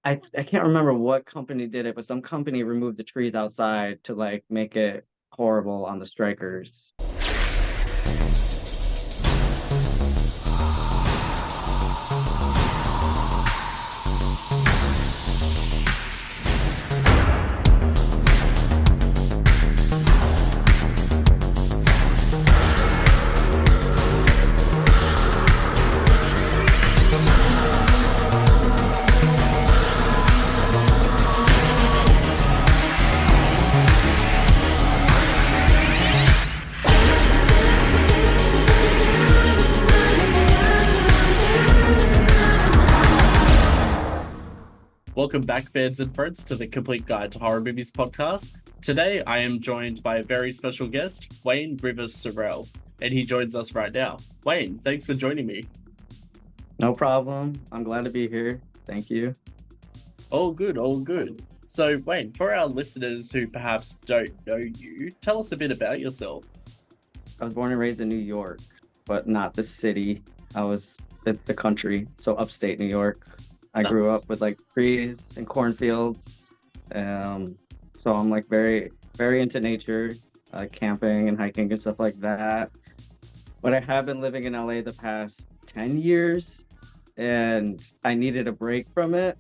I can't remember what company did it, but some company removed the trees outside to like make it horrible on the strikers. Welcome back, fans and friends, to the Complete Guide to Horror Movies podcast. Today, I am joined by a very special guest, Wayne River Sorrell, and he joins us right now. Wayne, thanks for joining me. No problem. I'm glad to be here. Thank you. All good, all good. So, Wayne, for our listeners who perhaps don't know you, tell us a bit about yourself. I was born and raised in New York, but not the city. I was the country, so upstate New York. I grew up with like trees and cornfields. So I'm like very, very into nature, camping and hiking and stuff like that. But I have been living in LA the past 10 years and I needed a break from it.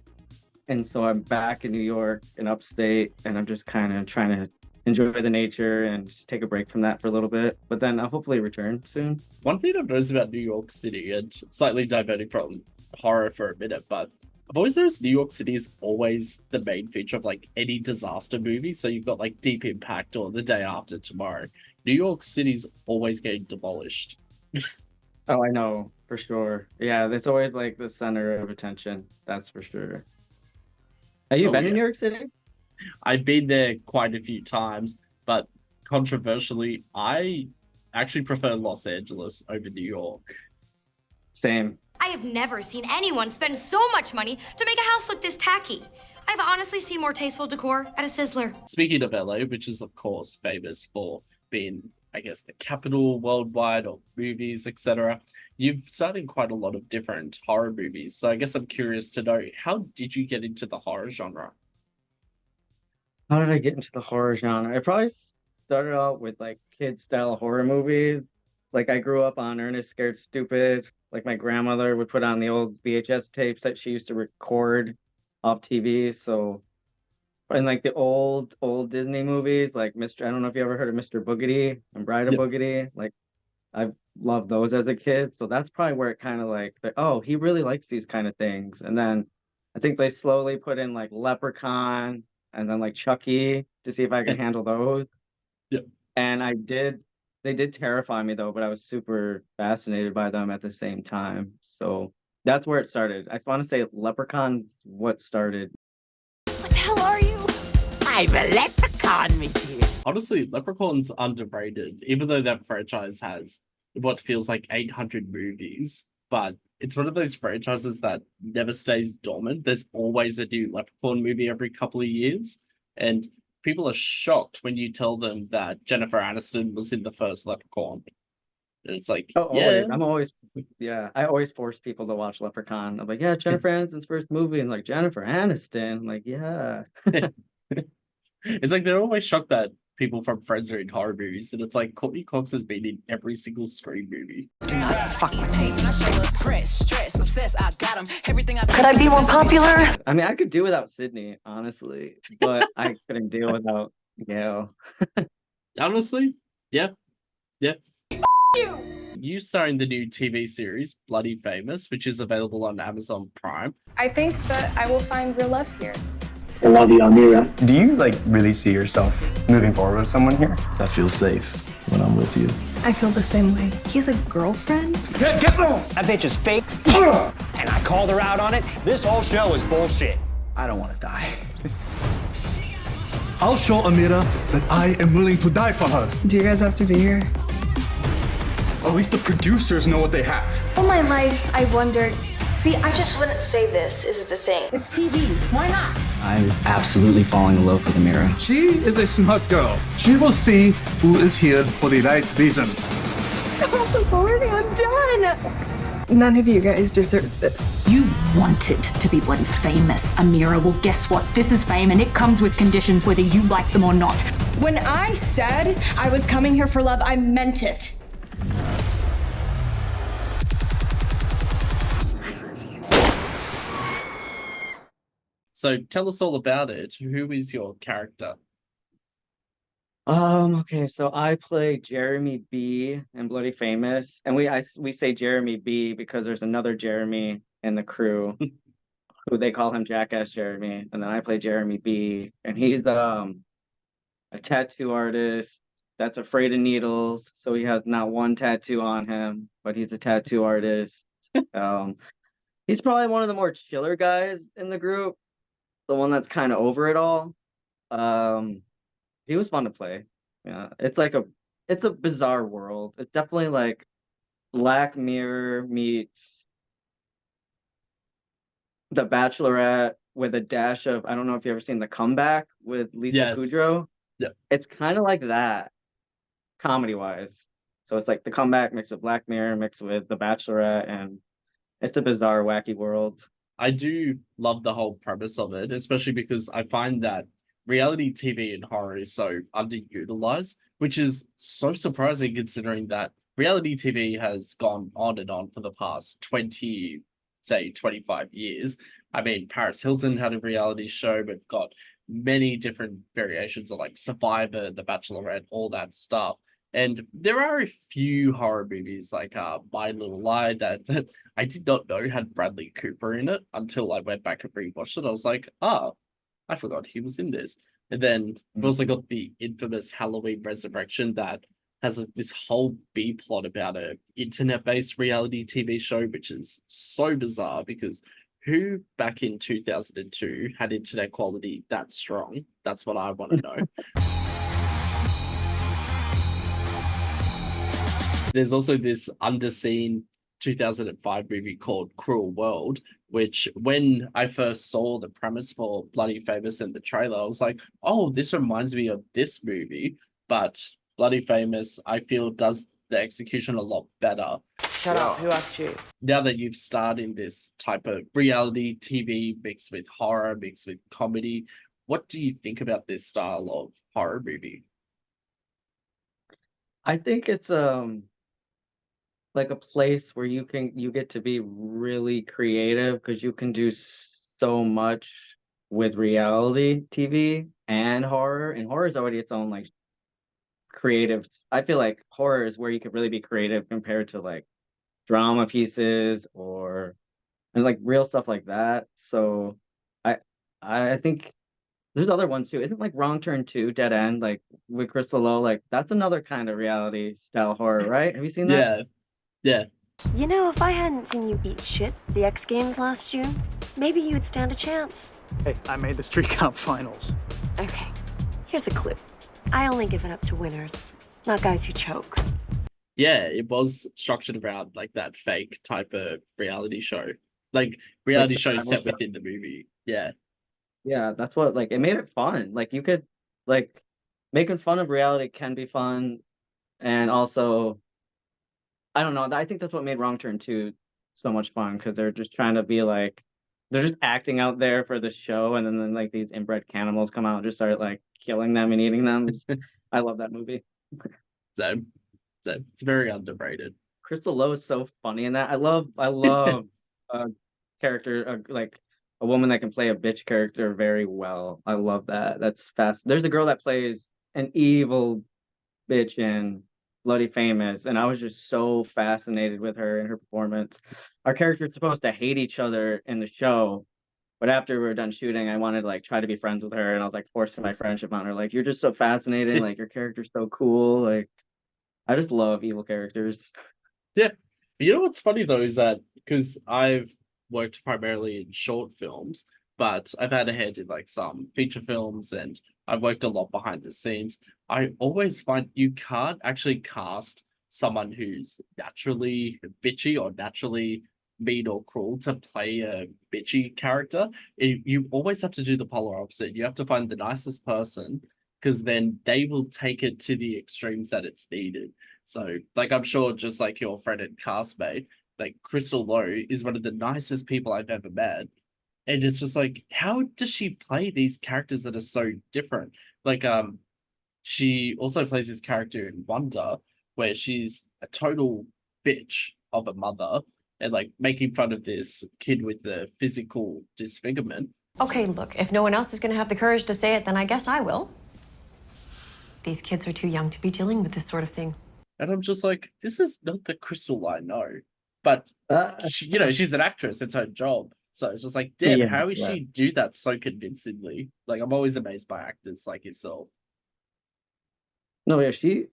And so I'm back in New York and upstate, and I'm just kind of trying to enjoy the nature and just take a break from that for a little bit. But then I'll hopefully return soon. One thing I've noticed about New York City, and slightly diverting from horror for a minute, but I've always noticed New York City is always the main feature of like any disaster movie. So you've got like Deep Impact or The Day After Tomorrow. New York City's always getting demolished. Oh, I know, for sure. Yeah, it's always like the center of attention. That's for sure. Have you been in New York City? I've been there quite a few times, but controversially, I actually prefer Los Angeles over New York. Same. I have never seen anyone spend so much money to make a house look this tacky. I've honestly seen more tasteful decor at a Sizzler. Speaking of LA, which is of course famous for being, I guess, the capital worldwide of movies, etc., you've starred in quite a lot of different horror movies. So I guess I'm curious to know, how did you get into the horror genre? How did I get into the horror genre? I probably started out with like kid-style horror movies. Like I grew up on Ernest Scared Stupid. Like my grandmother would put on the old VHS tapes that she used to record off TV. So, and like the old Disney movies, like I don't know if you ever heard of Mr. Boogedy and Bride of Boogedy. Like I've loved those as a kid. So that's probably where it kind of like, oh, he really likes these kind of things. And then I think they slowly put in like Leprechaun and then like Chucky to see if I can handle those. Yep. And they did terrify me though, but I was super fascinated by them at the same time. So that's where it started. I want to say Leprechaun's what started. What the hell are you? I'm a leprechaun, monsieur. Honestly, Leprechaun's underrated, even though that franchise has what feels like 800 movies. But it's one of those franchises that never stays dormant. There's always a new Leprechaun movie every couple of years. And people are shocked when you tell them that Jennifer Aniston was in the first Leprechaun. And it's like, I always force people to watch Leprechaun. I'm like, yeah, Jennifer Aniston's first movie, and like Jennifer Aniston, I'm like, yeah. It's like they're always shocked that people from Friends are in horror movies, and it's like Courtney Cox has been in every single Scream movie. Do not fuck with me. Could I be more popular? I mean, I could do without Sydney, honestly, but I couldn't do without Gail. Honestly, yeah. You! You star in the new TV series Bloody Famous, which is available on Amazon Prime. I think that I will find real love here. I love you, Amira. Do you really see yourself moving forward with someone here? I feel safe when I'm with you. I feel the same way. He has a girlfriend? Get that bitch is fake, and I called her out on it. This whole show is bullshit. I don't want to die. I'll show Amira that I am willing to die for her. Do you guys have to be here? At least the producers know what they have. All my life, I wondered. See, I just wouldn't say this is the thing. It's TV. Why not? I'm absolutely falling in love with Amira. She is a smart girl. She will see who is here for the right reason. Stop recording. I'm done. None of you guys deserve this. You wanted to be bloody famous, Amira. Well, guess what? This is fame, and it comes with conditions whether you like them or not. When I said I was coming here for love, I meant it. So tell us all about it. Who is your character? Okay, so I play Jeremy B in Bloody Famous, and we say Jeremy B because there's another Jeremy in the crew who they call him Jackass Jeremy, and then I play Jeremy B, and he's a tattoo artist that's afraid of needles, so he has not one tattoo on him, but he's a tattoo artist. He's probably one of the more chiller guys in the group, the one that's kind of over it all. He was fun to play. Yeah, it's a bizarre world. It's definitely like Black Mirror meets The Bachelorette with a dash of, I don't know if you've ever seen The Comeback with Lisa Kudrow. Yeah. It's kind of like that, comedy wise. So it's like The Comeback mixed with Black Mirror mixed with The Bachelorette, and it's a bizarre, wacky world. I do love the whole premise of it, especially because I find that reality TV and horror is so underutilized, which is so surprising considering that reality TV has gone on and on for the past 25 years. I mean, Paris Hilton had a reality show, but got many different variations of like Survivor, The Bachelorette, all that stuff. And there are a few horror movies like My Little Lie that I did not know had Bradley Cooper in it until I went back and rewatched it. I was like, I forgot he was in this. And then we also got the infamous Halloween Resurrection that has this whole B plot about a internet-based reality TV show, which is so bizarre because who back in 2002 had internet quality that strong? That's what I want to know. There's also this underseen 2005 movie called Cruel World, which when I first saw the premise for Bloody Famous in the trailer, I was like, oh, this reminds me of this movie. But Bloody Famous, I feel, does the execution a lot better. Shut up, who asked you? Now that you've starred in this type of reality TV mixed with horror, mixed with comedy, what do you think about this style of horror movie? I think it's like a place where you get to be really creative because you can do so much with reality TV and horror. And horror is already its own like creative. I feel like horror is where you could really be creative compared to like drama pieces or and like real stuff like that. So I think there's other ones too. Isn't like Wrong Turn 2, Dead End, like with Crystal Lowe, like that's another kind of reality style horror, right? Have you seen that? Yeah. You know, if I hadn't seen you eat shit at the X Games last June, maybe you'd stand a chance. Hey, I made the street comp finals. Okay, here's a clue. I only give it up to winners, not guys who choke. Yeah, it was structured around like that fake type of reality show. Like reality show set within the movie. Yeah. Yeah, that's what like it made it fun. Like you could like making fun of reality can be fun, and also I don't know. I think that's what made Wrong Turn 2 so much fun because they're just trying to be like they're just acting out there for the show, and then like these inbred cannibals come out and just start like killing them and eating them. I love that movie. So it's very underrated. Crystal Lowe is so funny in that. I love a character like a woman that can play a bitch character very well. I love that. That's fast. There's a girl that plays an evil bitch in Bloody Famous, and I was just so fascinated with her and her performance. Our characters are supposed to hate each other in the show, but after we were done shooting, I wanted to like try to be friends with her, and I was like forcing my friendship on her. Like, you're just so fascinating. Like, your character's so cool. Like, I just love evil characters. Yeah. You know what's funny though is that because I've worked primarily in short films, but I've had a hand in like some feature films and I've worked a lot behind the scenes. I always find you can't actually cast someone who's naturally bitchy or naturally mean or cruel to play a bitchy character. You always have to do the polar opposite. You have to find the nicest person because then they will take it to the extremes that it's needed. So, like, I'm sure just like your friend and castmate, like Crystal Lowe is one of the nicest people I've ever met. And it's just like, how does she play these characters that are so different? Like, she also plays this character in Wonder, where she's a total bitch of a mother and like making fun of this kid with the physical disfigurement. Okay, look, if no one else is going to have the courage to say it, then I guess I will. These kids are too young to be dealing with this sort of thing. And I'm just like, this is not the Crystal I know. But, she, she's an actress. It's her job. So it's just like, damn, how is she do that so convincingly? Like, I'm always amazed by actors like yourself. No, yeah, she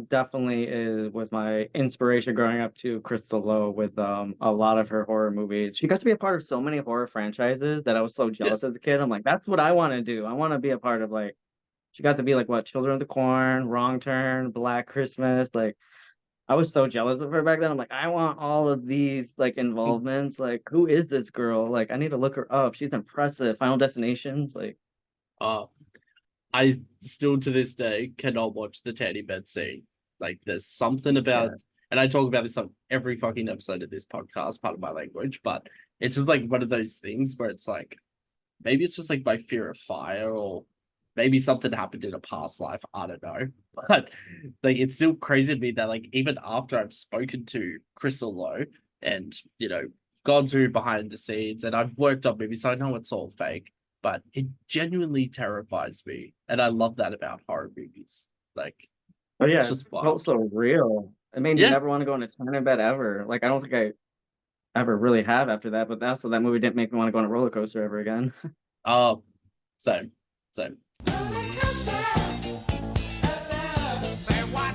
definitely was my inspiration growing up to Crystal Lowe with a lot of her horror movies. She got to be a part of so many horror franchises that I was so jealous as a kid. I'm like, that's what I want to do. I want to be a part of like, she got to be like what, Children of the Corn, Wrong Turn, Black Christmas. Like, I was so jealous of her back then. I'm like, I want all of these like involvements. Like, who is this girl? Like, I need to look her up. She's impressive. Final Destinations, like. I still to this day cannot watch the teddy bed scene. Like, there's something about, and I talk about this on every fucking episode of this podcast, part of my language, but it's just like one of those things where it's like, maybe it's just like my fear of fire, or maybe something happened in a past life. I don't know. But like, it's still crazy to me that like, even after I've spoken to Crystal Lowe and, gone through behind the scenes and I've worked on movies, so I know it's all fake, but it genuinely terrifies me. And I love that about horror movies. Like, oh yeah, it's just it felt so real. It made me never want to go on a turn bed ever. Like, I don't think I ever really have after that, but also that movie didn't make me want to go on a roller coaster ever again. Oh, same.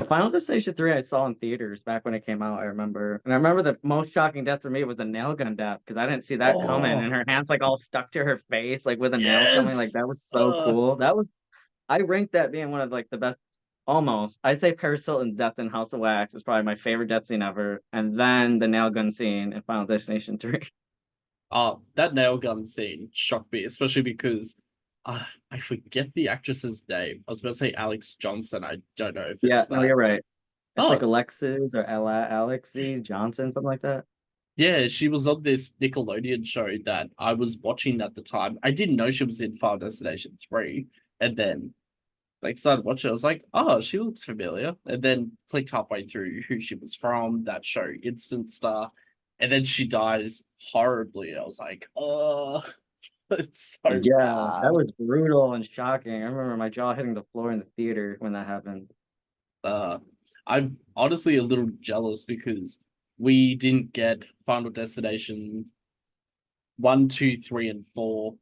Final Destination 3 I saw in theaters back when it came out, I remember. And I remember the most shocking death for me was the nail gun death, because I didn't see that coming. And her hands like all stuck to her face, like with a nail coming. Like, that was so cool. I ranked that being one of like the best, almost. I say Paris Hilton's death in House of Wax is probably my favorite death scene ever. And then the nail gun scene in Final Destination 3. Oh, that nail gun scene shocked me, especially because I forget the actress's name. I was about to say Alex Johnson. I don't know if it's no, you're right. It's like Alexis or Alexis Johnson, something like that. Yeah, she was on this Nickelodeon show that I was watching at the time. I didn't know she was in Final Destination 3. And then like started watching it. I was like, oh, she looks familiar. And then clicked halfway through who she was from, that show, Instant Star. And then she dies horribly. I was like, oh, it's so bad. That was brutal and shocking. I remember my jaw hitting the floor in the theater when that happened. I'm honestly a little jealous because we didn't get Final Destination 1, 2, 3, and 4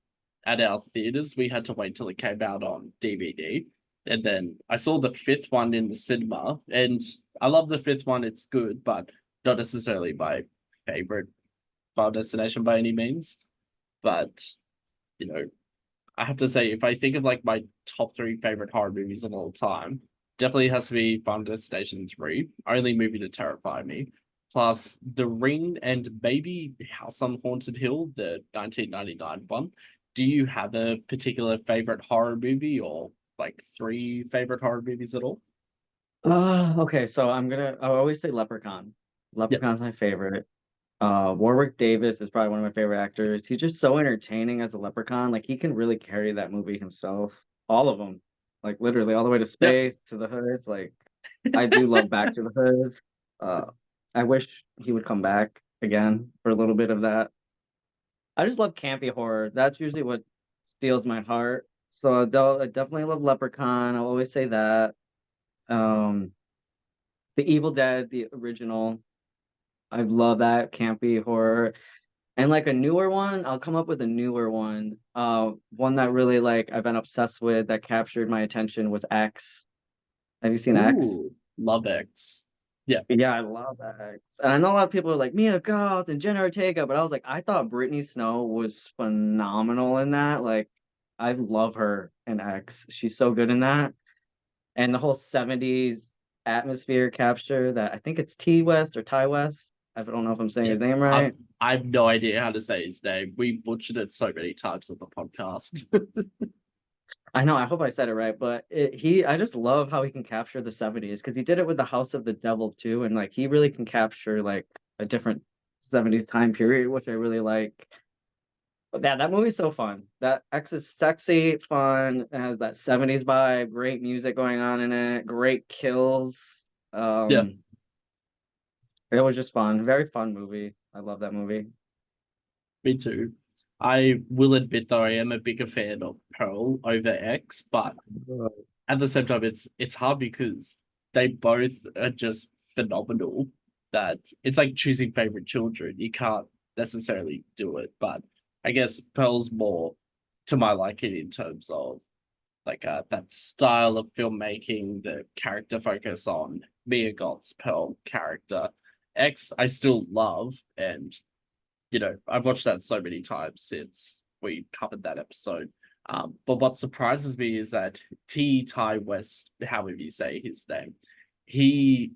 at our theaters. We had to wait till it came out on DVD. And then I saw the 5th one in the cinema, and I love the 5th one. It's good, but not necessarily my favorite Final Destination by any means. But, I have to say, if I think of like my top 3 favorite horror movies of all time, definitely has to be Final Destination 3, only movie to terrify me. Plus The Ring and maybe House on Haunted Hill, the 1999 one. Do you have a particular favorite horror movie or like 3 favorite horror movies at all? Okay, so I always say Leprechaun. Leprechaun's my favorite. Warwick Davis is probably one of my favorite actors. He's just so entertaining as a leprechaun. Like, he can really carry that movie himself. All of them. Like, literally all the way to space, to the hood. Like, I do love Back to the Hood. I wish he would come back again for a little bit of that. I just love campy horror. That's usually what steals my heart. So I definitely love Leprechaun. I'll always say that. The Evil Dead, the original. I love that campy horror. And like a newer one, I'll come up with a newer one. One that really like I've been obsessed with that captured my attention was X. Have you seen X? Love X. Yeah. Yeah, I love X. And I know a lot of people are like Mia Goth and Jenna Ortega, but I was like, I thought Brittany Snow was phenomenal in that. Like, I love her in X. She's so good in that. And the whole 70s atmosphere capture that I think it's T West or Ty West. I don't know if I'm saying his name right. I have no idea how to say his name. We butchered it so many times on the podcast. I know, I hope I said it right, but I just love how he can capture the 70s because he did it with the House of the Devil too, and like he really can capture like a different 70s time period, which I really like. But yeah, that movie's so fun. That X is sexy, fun, it has that 70s vibe, great music going on in it, great kills. Yeah, It was just fun. Very fun movie. I love that movie. me too. I will admit though, I am a bigger fan of Pearl over X, but at the same time, it's hard because they both are just phenomenal. That it's like choosing favorite children. You can't necessarily do it, but I guess Pearl's more to my liking in terms of like that style of filmmaking, the character focus on Mia Goth's Pearl character. X, I still love, and I've watched that so many times since we covered that episode. But what surprises me is that Ty West, however you say his name, he.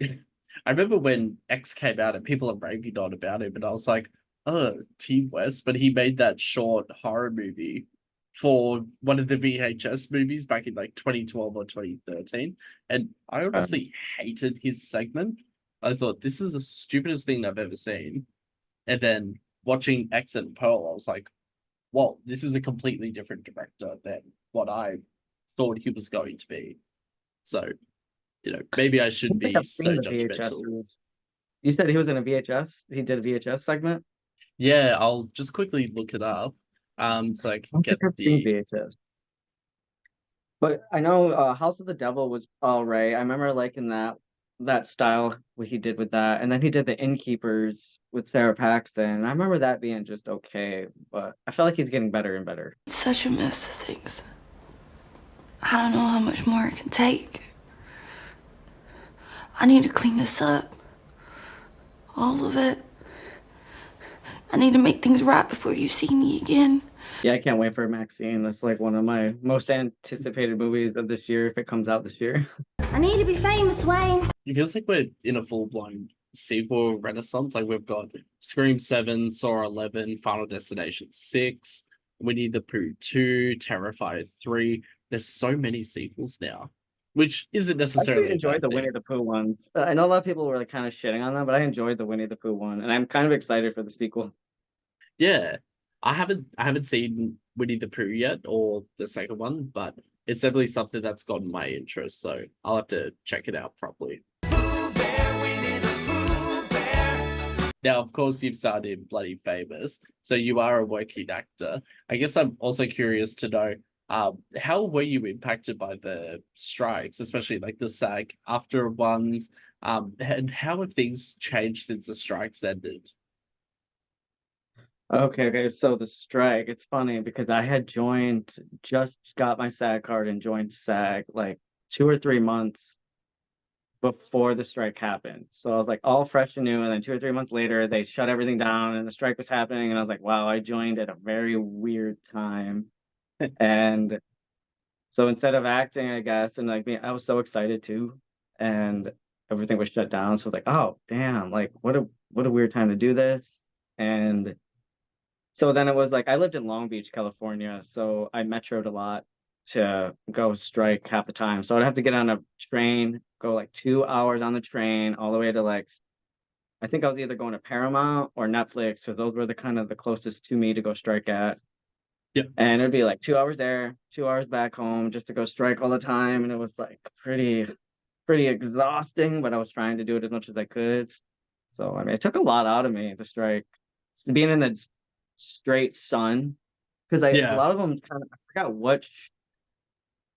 I remember when X came out and people are raving on about it, but I was like, oh, T West, but he made that short horror movie for one of the VHS movies back in like 2012 or 2013. And I honestly hated his segment. I thought this is the stupidest thing I've ever seen. And then watching X and Pearl, I was like, well, this is a completely different director than what I thought he was going to be. So, maybe I shouldn't be so judgmental. You said he was in a VHS? He did a VHS segment? Yeah, I'll just quickly look it up. So I can get seen VHS. But I know House of the Devil was all right. I remember liking that style, what he did with that. And then he did the Innkeepers with Sarah Paxton. I remember that being just okay, but I feel like he's getting better and better. It's such a mess of things. I don't know how much more it can take. I need to clean this up. All of it. I need to make things right before you see me again. Yeah, I can't wait for Maxine. That's like one of my most anticipated movies of this year if it comes out this year. I need to be famous, Wayne. It feels like we're in a full-blown sequel renaissance. Like we've got Scream 7, Saw 11, Final Destination 6, Winnie the Pooh 2, Terrifier 3. There's so many sequels now, which isn't necessarily. I enjoyed the Winnie the Pooh ones. I know a lot of people were like kind of shitting on them, but I enjoyed the Winnie the Pooh one, and I'm kind of excited for the sequel. Yeah, I haven't seen Winnie the Pooh yet or the second one, but it's definitely something that's gotten my interest. So I'll have to check it out properly. Now, of course, you've started Bloody Famous, so you are a working actor. I guess I'm also curious to know. How were you impacted by the strikes, especially like the SAG-AFTRA ones? And how have things changed since the strikes ended? Okay. So the strike, it's funny because I had just got my SAG card and joined SAG like 2 or 3 months before the strike happened. So I was like all fresh and new, and then 2 or 3 months later, they shut everything down and the strike was happening, and I was like, wow, I joined at a very weird time. And so instead of acting, I guess, and like I was so excited too, and everything was shut down. So I was like, oh damn, like what a weird time to do this. And so then it was like I lived in Long Beach, California, so I metroed a lot to go strike half the time. So I'd have to get on a train, go like 2 hours on the train all the way to like I think I was either going to Paramount or Netflix, so those were the kind of the closest to me to go strike at. Yep. And it'd be like 2 hours there, 2 hours back home just to go strike all the time. And it was like pretty exhausting, but I was trying to do it as much as I could. So, I mean, it took a lot out of me, the strike. Being in the straight sun, because a lot of them kind of, I forgot which,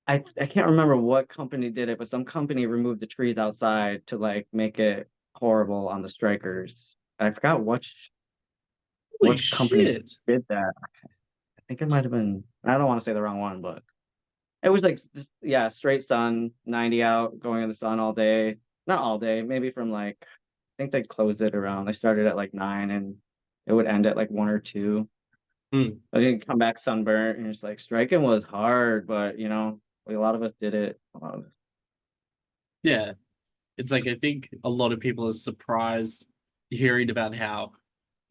I can't remember what company did it, but some company removed the trees outside to like make it horrible on the strikers. I forgot which company did that. I think it might have been, I don't want to say the wrong one, but it was like, just, straight sun, 90 out, going in the sun all day. Not all day, maybe from like, I think they closed it around, they started at like 9 and it would end at like 1 or 2. I didn't come back sunburnt, and it's like striking was hard, but a lot of us did it. Yeah. It's like I think a lot of people are surprised hearing about how,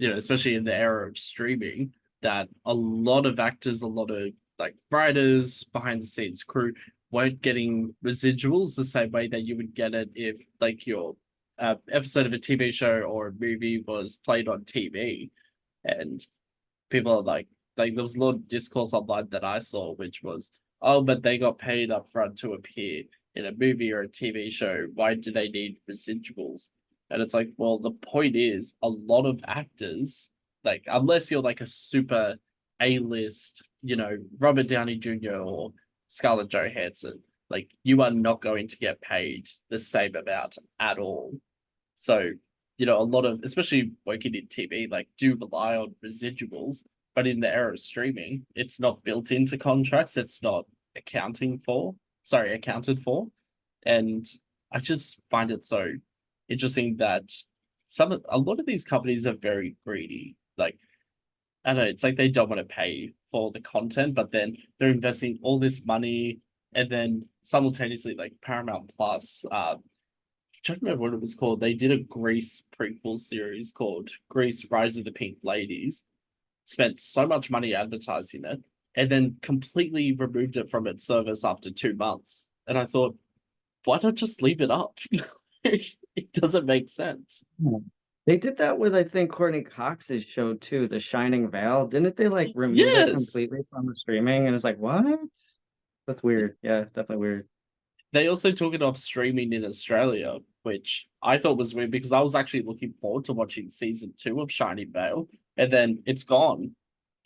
especially in the era of streaming, that a lot of actors, a lot of like writers, behind the scenes crew weren't getting residuals the same way that you would get it if like your episode of a TV show or a movie was played on TV. And people are like there was a lot of discourse online that I saw, which was, oh, but they got paid up front to appear in a movie or a TV show. Why do they need residuals? And it's like, well, the point is a lot of actors, like, unless you're like a super A-list, Robert Downey Jr. or Scarlett Johansson, like, you are not going to get paid the same amount at all. So, a lot of, especially working in TV, like, do rely on residuals. But in the era of streaming, it's not built into contracts. It's not accounted for. And I just find it so interesting that a lot of these companies are very greedy. Like, I don't know, it's like they don't want to pay for the content, but then they're investing all this money, and then simultaneously, like Paramount Plus, I don't remember what it was called. They did a Grease prequel series called Grease: Rise of the Pink Ladies. Spent so much money advertising it, and then completely removed it from its service after 2 months. And I thought, why not just leave it up? It doesn't make sense. They did that with, I think, Courtney Cox's show too, The Shining Veil. Didn't they like remove it completely from the streaming? And it's like, what? That's weird. Yeah, definitely weird. They also took it off streaming in Australia, which I thought was weird because I was actually looking forward to watching season 2 of Shining Veil, and then it's gone,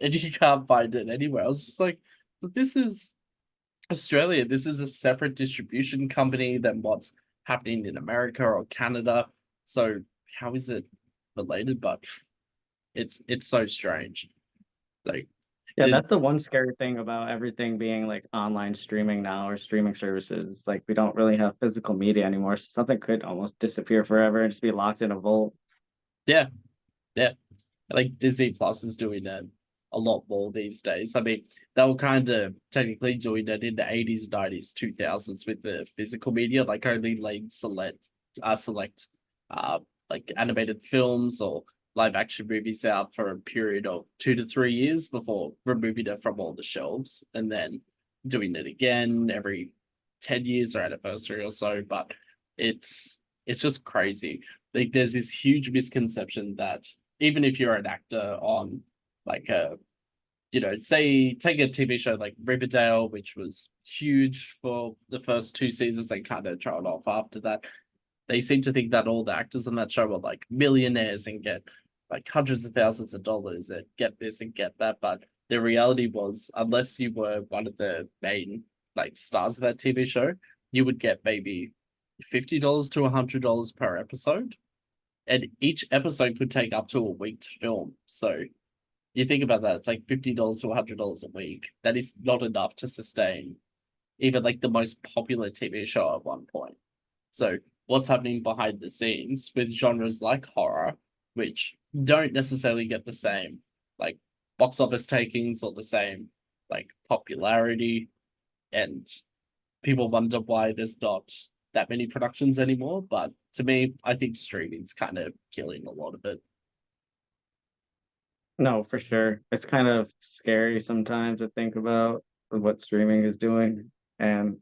and you can't find it anywhere. I was just like, but this is Australia. This is a separate distribution company than what's happening in America or Canada. So how is it related? But it's so strange. Like, yeah, that's the one scary thing about everything being like online streaming now, or streaming services. Like, we don't really have physical media anymore, so something could almost disappear forever and just be locked in a vault. Yeah. Like Disney Plus is doing that a lot more these days. I mean, they were kind of technically doing it in the 80s, 90s, 2000s with the physical media, like only like select like animated films or live action movies out for a period of 2 to 3 years before removing it from all the shelves, and then doing it again every 10 years or anniversary or so. But it's just crazy. Like, there's this huge misconception that even if you're an actor on like say take a TV show like Riverdale, which was huge for the first 2 seasons, they kind of trailed off after that. They seem to think that all the actors on that show are like millionaires and get like hundreds of thousands of dollars and get this and get that. But the reality was, unless you were one of the main like stars of that TV show, you would get maybe $50 to $100 per episode. And each episode could take up to a week to film. So you think about that, it's like $50 to $100 a week. That is not enough to sustain even like the most popular TV show at one point. So what's happening behind the scenes with genres like horror, which don't necessarily get the same like box office takings or the same like popularity, and people wonder why there's not that many productions anymore. But to me, I think streaming's kind of killing a lot of it. No, for sure. It's kind of scary sometimes to think about what streaming is doing, and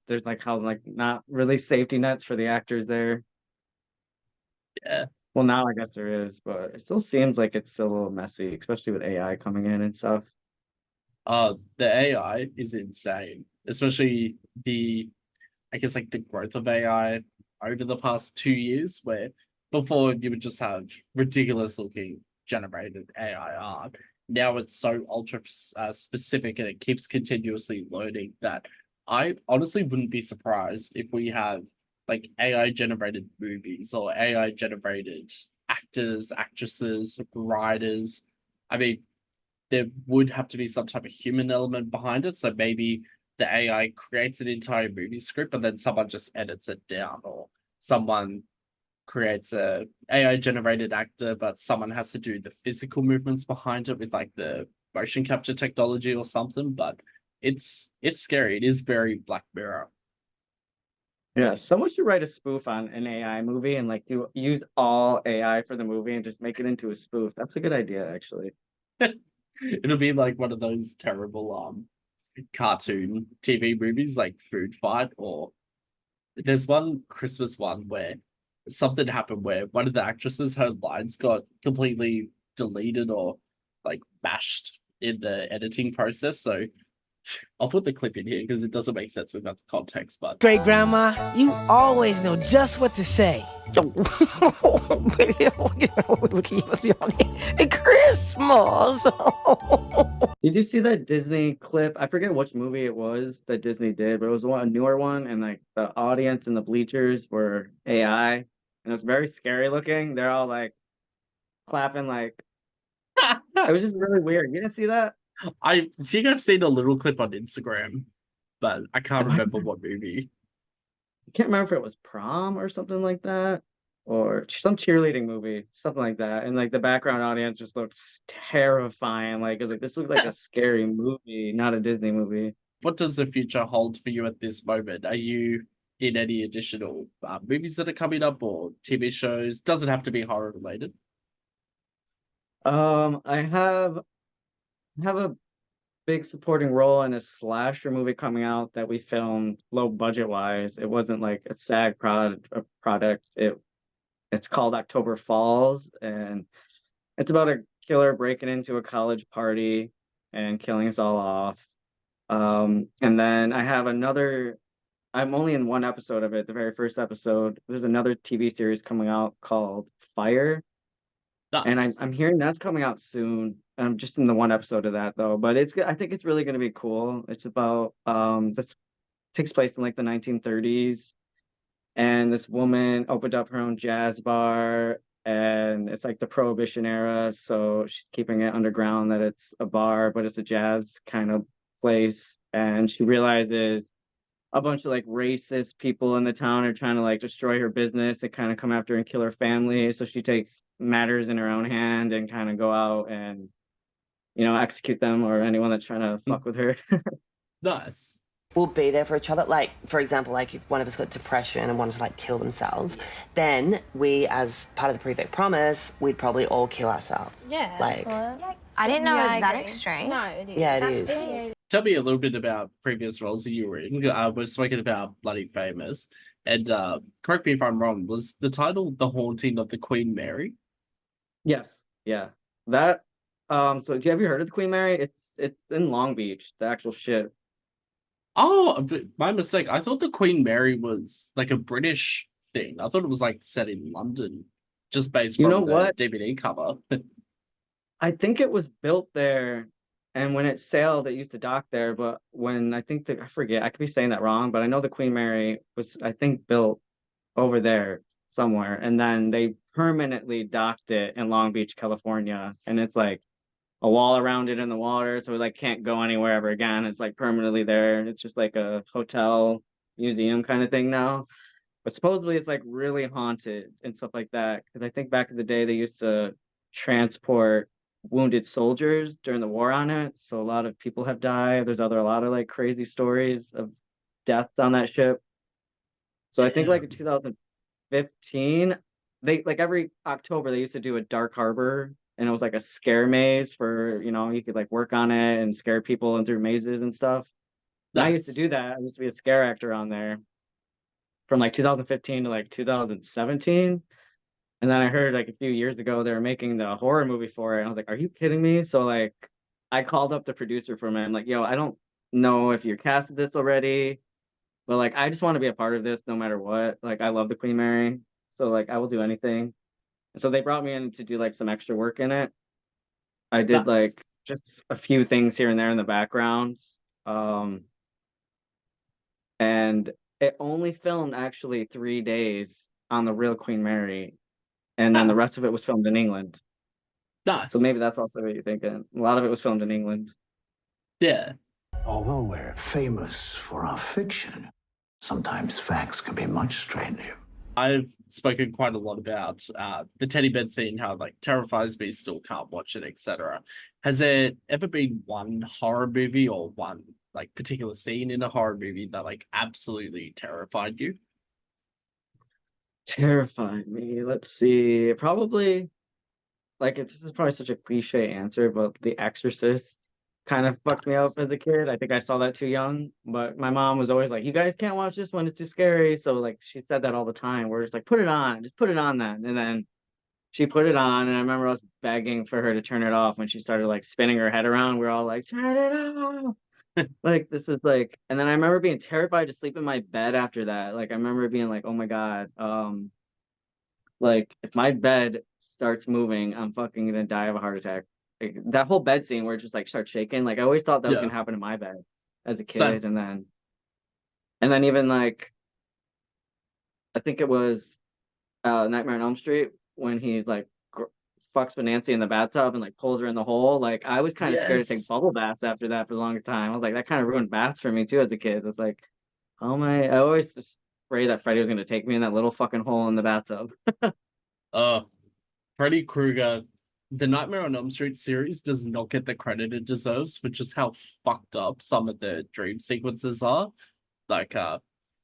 there's like how like not really safety nets for the actors there. Yeah. Well, now I guess there is, but it still seems like it's still a little messy, especially with AI coming in and stuff. The AI is insane, especially I guess like the growth of AI over the past 2 years, where before you would just have ridiculous looking generated AI art. Now it's so ultra specific, and it keeps continuously learning that I honestly wouldn't be surprised if we have like AI generated movies or AI generated actors, actresses, writers. I mean, there would have to be some type of human element behind it. So maybe the AI creates an entire movie script, and then someone just edits it down, or someone creates a AI generated actor, but someone has to do the physical movements behind it with like the motion capture technology or something. But it's scary. It is very Black Mirror. Yeah, someone should write a spoof on an AI movie and like use all AI for the movie and just make it into a spoof. That's a good idea, actually. It'll be like one of those terrible cartoon TV movies like Food Fight, or there's one Christmas one where something happened where one of the actresses, her lines got completely deleted or like bashed in the editing process. So I'll put the clip in here because it doesn't make sense without the context. But Great grandma, you always know just what to say. Christmas. Did you see that Disney clip? I forget which movie it was that Disney did, but it was a newer one, and like the audience and the bleachers were AI, and it was very scary looking. They're all like clapping, like it was just really weird. You didn't see that? I think I've seen a little clip on Instagram, but I can't remember what movie. I can't remember if it was Prom or something like that, or some cheerleading movie, something like that. And like the background audience just looks terrifying. Like it was like this looked like a scary movie, not a Disney movie. What does the future hold for you at this moment? Are you in any additional movies that are coming up or TV shows? Doesn't have to be horror related. I have a big supporting role in a slasher movie coming out that we filmed low budget wise. It wasn't like a SAG product. It's called October Falls, and it's about a killer breaking into a college party and killing us all off. And then I have another. I'm only in one episode of it, the very first episode. There's another TV series coming out called Fire. And I'm hearing that's coming out soon. I'm just in the one episode of that though, but I think it's really going to be cool. It's about this takes place in like the 1930s, and this woman opened up her own jazz bar, and it's like the Prohibition era, so she's keeping it underground that it's a bar, but it's a jazz kind of place, and she realizes a bunch of like racist people in the town are trying to like destroy her business and kind of come after and kill her family. So she takes matters in her own hand and kind of go out and, execute them or anyone that's trying to fuck with her. Nice. We'll be there for each other. Like, for example, like if one of us got depression and wanted to like kill themselves, then we, as part of the prefect promise, we'd probably all kill ourselves. Yeah. Like, I didn't know it was that agree. extreme. No, it is. yeah, it is. Tell me a little bit about previous roles that you were in. We're speaking about Bloody Famous. And correct me if I'm wrong, was the title The Haunting of the Queen Mary? Yes. Yeah. That so have you heard of the Queen Mary? It's in Long Beach, the actual ship. Oh, my mistake. I thought the Queen Mary was like a British thing. I thought it was like set in London, just based from the DVD cover. I think it was built there, and when it sailed, it used to dock there. But when I forget, I could be saying that wrong, but I know the Queen Mary was, I think, built over there somewhere, and then they permanently docked it in Long Beach, California, and it's like a wall around it in the water, so it like can't go anywhere ever again. It's like permanently there. It's just like a hotel museum kind of thing now. But supposedly it's like really haunted and stuff like that. Because I think back in the day they used to transport wounded soldiers during the war on it. So a lot of people have died. There's a lot of like crazy stories of death on that ship. So I think like in 2015, they like every October they used to do a dark harbor, and it was like a scare maze for, you could like work on it and scare people and through mazes and stuff. And I used to do that. I used to be a scare actor on there from like 2015 to like 2017. And then I heard like a few years ago they were making the horror movie for it. And I was like, are you kidding me? So like I called up the producer from it. I'm like, yo, I don't know if you're casted this already, but like I just want to be a part of this no matter what. Like I love the Queen Mary. So like I will do anything. And so they brought me in to do like some extra work in it. I did like just a few things here and there in the background. And it only filmed actually 3 days on the real Queen Mary. And then the rest of it was filmed in England. Nice. So maybe that's also what you're thinking. A lot of it was filmed in England. Yeah. Although we're famous for our fiction, sometimes facts can be much stranger. I've spoken quite a lot about the teddy bed scene, how it like terrifies me, still can't watch it, etc. Has there ever been one horror movie or one like particular scene in a horror movie that like absolutely terrified you? Terrified me. Let's see. Probably this is probably such a cliche answer, but The Exorcist. kind of fucked me up as a kid. I think I saw that too young, but my mom was always like, "You guys can't watch this one; it's too scary." So like she said that all the time. We're just like, "Put it on, just put it on then." And then she put it on, and I remember I was begging for her to turn it off when she started like spinning her head around. We are all like, "Turn it off!" Like this is like, and then I remember being terrified to sleep in my bed after that. Like I remember being like, "Oh my God, like if my bed starts moving, I'm fucking gonna die of a heart attack." Like, that whole bed scene where it just like starts shaking, like I always thought that was Yeah. gonna happen in my bed as a Same. kid, and then even like I think it was Nightmare on Elm Street when he like fucks with Nancy in the bathtub and like pulls her in the hole. Like I was kind of scared to take Yes. bubble baths after that for the longest time. I was like, that kind of ruined baths for me too as a kid. It's like, oh my, I always was afraid that Freddy was gonna take me in that little fucking hole in the bathtub. Uh, Freddy Krueger, the Nightmare on Elm Street series does not get the credit it deserves for just how fucked up some of the dream sequences are. Like,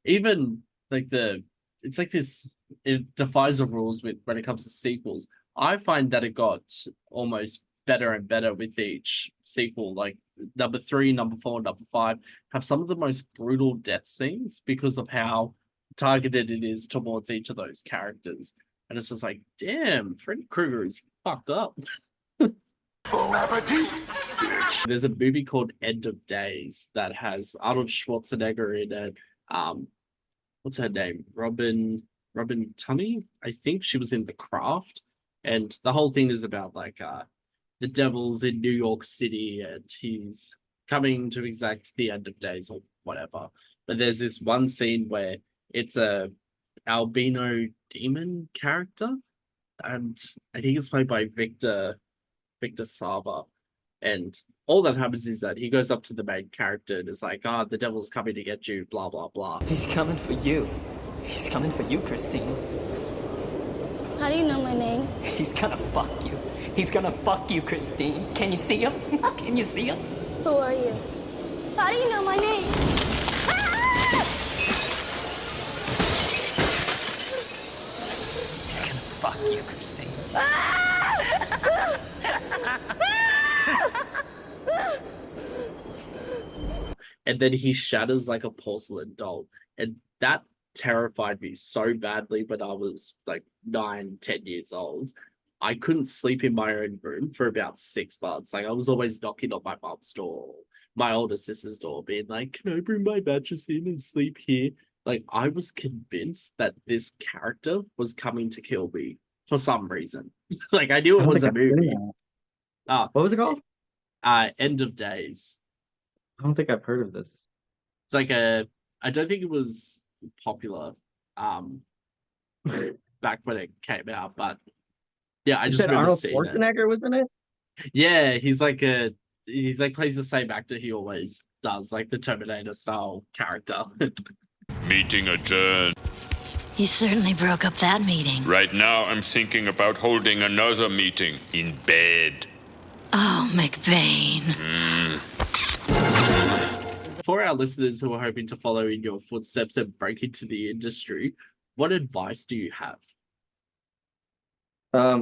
even like it's like this, it defies the rules with when it comes to sequels. I find that it got almost better and better with each sequel. Like number 3, number 4, number 5 have some of the most brutal death scenes because of how targeted it is towards each of those characters. And it's just like, damn, Freddy Krueger is fucked up. There's a movie called End of Days that has Arnold Schwarzenegger in it. What's her name? Robin Tunney? I think she was in The Craft. And the whole thing is about like the devil's in New York City and he's coming to exact the end of days or whatever. But there's this one scene where it's a albino demon character, and I think it's played by Victor Sava. And all that happens is that he goes up to the main character and is like, the devil's coming to get you, blah, blah, blah. He's coming for you. He's coming for you, Christine. How do you know my name? He's gonna fuck you. He's gonna fuck you, Christine. Can you see him? Can you see him? Who are you? How do you know my name? He's gonna fuck you, Christine. And then he shatters like a porcelain doll. And that terrified me so badly when I was like 9, 10 years old. I couldn't sleep in my own room for about 6 months. Like I was always knocking on my mom's door, my older sister's door, being like, "Can I bring my mattress in and sleep here?" Like I was convinced that this character was coming to kill me for some reason. Like I knew it was a movie. What was it called? End of Days. I don't think I've heard of this. It's like I don't think it was popular back when it came out, but yeah, I You just said remember Arnold seeing it. Schwarzenegger was in it? Yeah, he's like plays the same actor he always does, like the Terminator style character. Meeting adjourned. You certainly broke up that meeting. Right now, I'm thinking about holding another meeting in bed. Oh, McBain. For our listeners who are hoping to follow in your footsteps and break into the industry, what advice do you have?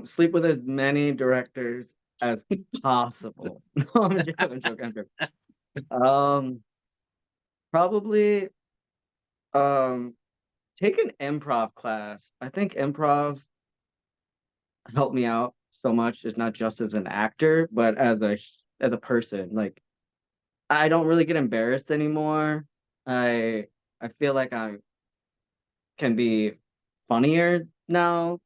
Sleep with as many directors as possible. No, I'm joking. Probably take an improv class. I think improv helped me out so much, just not just as an actor, but as a person. Like I don't really get embarrassed anymore. I feel like I can be funnier now.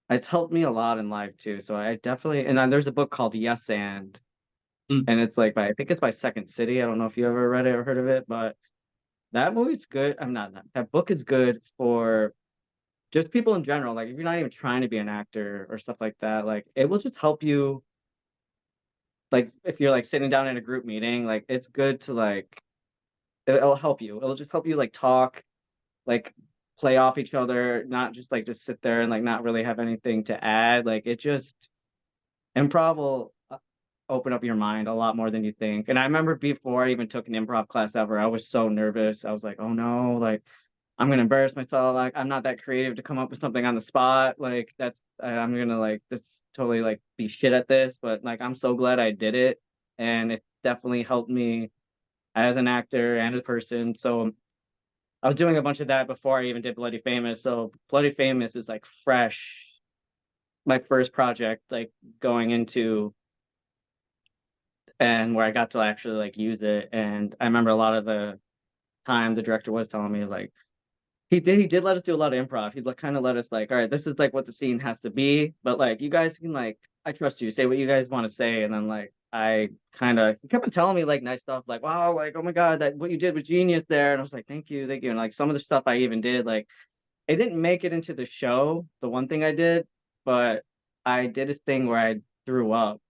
It's helped me a lot in life too. So I definitely, and then there's a book called Yes and it's like I think it's by Second City. I don't know if you ever read it or heard of it, but that movie's good. I'm not that book is good for just people in general. Like if you're not even trying to be an actor or stuff like that, like it will just help you. Like if you're like sitting down in a group meeting, like it's good to like it'll help you. It'll just help you like talk, like play off each other, not just like just sit there and like not really have anything to add. Like it just improv will open up your mind a lot more than you think. And I remember before I even took an improv class ever, I was so nervous. I was like, oh no, like I'm gonna embarrass myself. Like I'm not that creative to come up with something on the spot. Like I'm gonna like just totally like be shit at this. But like I'm so glad I did it. and it definitely helped me as an actor and a person. So I was doing a bunch of that before I even did Bloody Famous. So Bloody Famous is like fresh, my first project, like going into, and where I got to actually like use it. And I remember a lot of the time the director was telling me like he did let us do a lot of improv. He'd like kind of let us like, all right, this is like what the scene has to be, but like you guys can like, I trust you, say what you guys want to say. And then like I kind of, he kept on telling me like nice stuff, like wow, like oh my god, that what you did was genius there. And I was like, thank you, thank you. And like some of the stuff I even did, like it didn't make it into the show, the one thing I did, but I did this thing where I threw up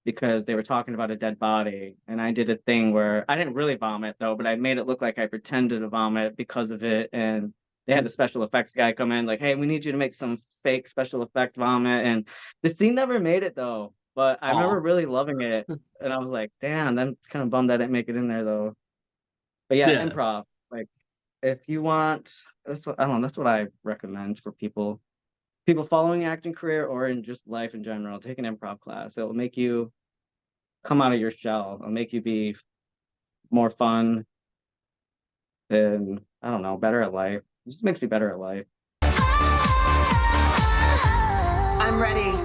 because they were talking about a dead body. And I did a thing where I didn't really vomit though, but I made it look like I pretended to vomit because of it. And they had the special effects guy come in like, hey, we need you to make some fake special effect vomit. And the scene never made it though, but I remember really loving it. And I was like, damn, I'm kind of bummed I didn't make it in there though. But yeah, improv. Like if you want, that's what I don't know, that's what I recommend for people following acting career or in just life in general. Take an improv class. It'll make you come out of your shell. It'll make you be more fun and I don't know, better at life. It just makes me better at life. I'm ready.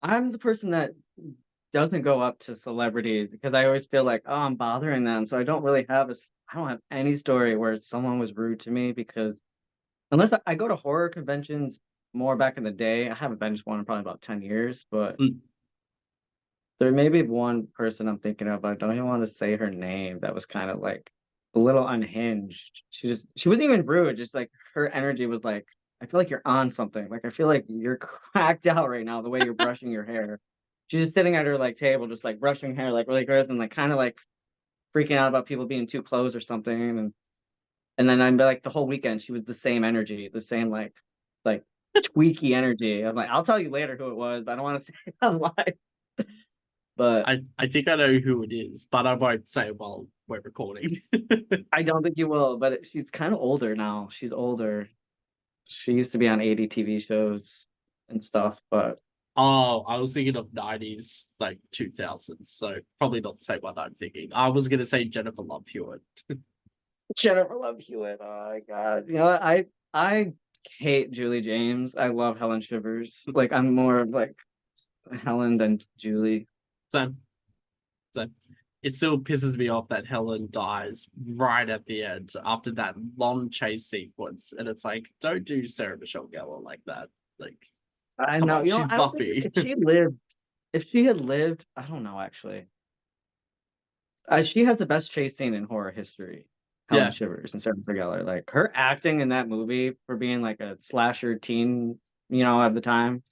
I'm the person that doesn't go up to celebrities because I always feel like, oh, I'm bothering them. So I don't really have I don't have any story where someone was rude to me because unless I go to horror conventions more back in the day. I haven't been to one in probably about 10 years, but there may be one person I'm thinking of, but I don't even want to say her name. That was kind of like a little unhinged. She wasn't even rude, just like her energy was like, I feel like you're on something. Like I feel like you're cracked out right now, the way you're brushing your hair. She's just sitting at her like table, just like brushing hair like really gross and like kind of like freaking out about people being too close or something. And then I'm like the whole weekend she was the same energy, the same like tweaky energy. I'm like, I'll tell you later who it was, but I don't want to say it on live. But I think I know who it is, but I won't say it while we're recording. I don't think you will, but she's kind of older now. She's older. She used to be on 80 TV shows and stuff, but Oh, I was thinking of 90s, like 2000s, so probably not the same one I'm thinking. I was going to say Jennifer Love Hewitt. Jennifer Love Hewitt. Oh my god. You know what? I hate Julie James. I love Helen Shivers. Like I'm more of like Helen than Julie. So it still pisses me off that Helen dies right at the end after that long chase sequence, and it's like, don't do Sarah Michelle Gellar like that. Like, I come know. on, You know, she's I don't Buffy. think if she had lived, I don't know actually. She has the best chase scene in horror history. Helen Yeah. Shivers and Sarah Gellar. Like her acting in that movie for being like a slasher teen, at the time.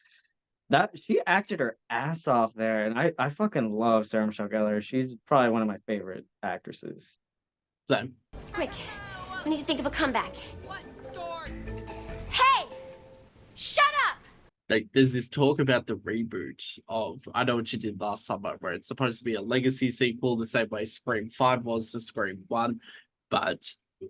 That she acted her ass off there, and I fucking love Sarah Michelle Gellar. She's probably one of my favorite actresses. Same. Quick, we need to think of a comeback. Hey! Shut up! Like, there's this talk about the reboot of I Know What You Did Last Summer, where it's supposed to be a legacy sequel the same way Scream 5 was to Scream 1. But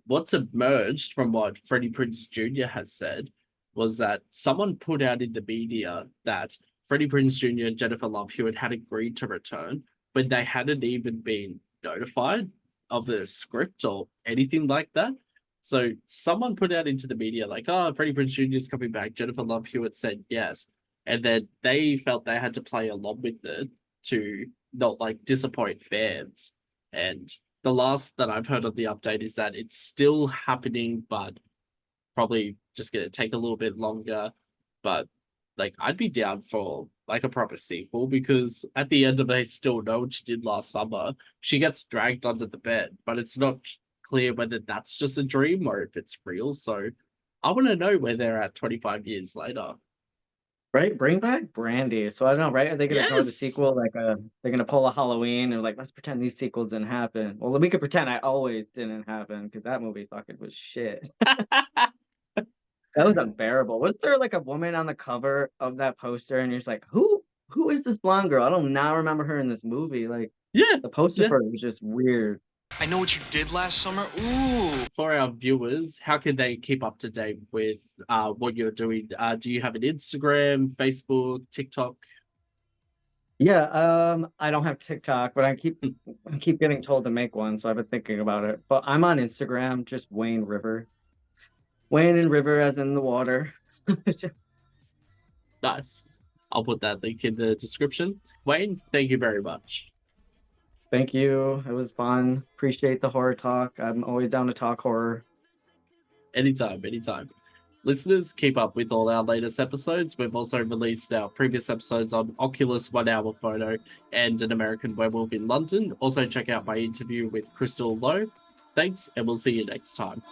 what's emerged from what Freddie Prinze Jr. has said was that someone put out in the media that Freddie Prinze Jr. and Jennifer Love Hewitt had agreed to return when they hadn't even been notified of the script or anything like that. So someone put out into the media like, oh, Freddie Prinze Jr. is coming back. Jennifer Love Hewitt said yes. And then they felt they had to play along with it to not like disappoint fans. And the last that I've heard of the update is that it's still happening, but probably just going to take a little bit longer. But like, I'd be down for like a proper sequel because at the end of I Still Know What You Did Last Summer, she gets dragged under the bed, but it's not clear whether that's just a dream or if it's real. So I want to know where they're at 25 years later. Right? Bring back Brandy. So I don't know, right? Are they gonna throw the Yes! sequel like they're gonna pull a Halloween and like let's pretend these sequels didn't happen. Well, we could pretend I always didn't happen because that movie fucking was shit. That was unbearable. Was there like a woman on the cover of that poster and you're just like, who is this blonde girl? I don't now remember her in this movie. Like the poster for it was just weird. I Know What You Did Last Summer. Ooh. For our viewers, how can they keep up to date with what you're doing? Do you have an Instagram, Facebook, TikTok? Yeah, I don't have TikTok, but I keep getting told to make one, so I've been thinking about it. But I'm on Instagram, just Wayne River. Wayne and River as in the water. Nice. I'll put that link in the description. Wayne, thank you very much. Thank you. It was fun. Appreciate the horror talk. I'm always down to talk horror. Anytime, anytime. Listeners, keep up with all our latest episodes. We've also released our previous episodes on Oculus 1 Hour Photo and An American Werewolf in London. Also check out my interview with Crystal Lowe. Thanks, and we'll see you next time.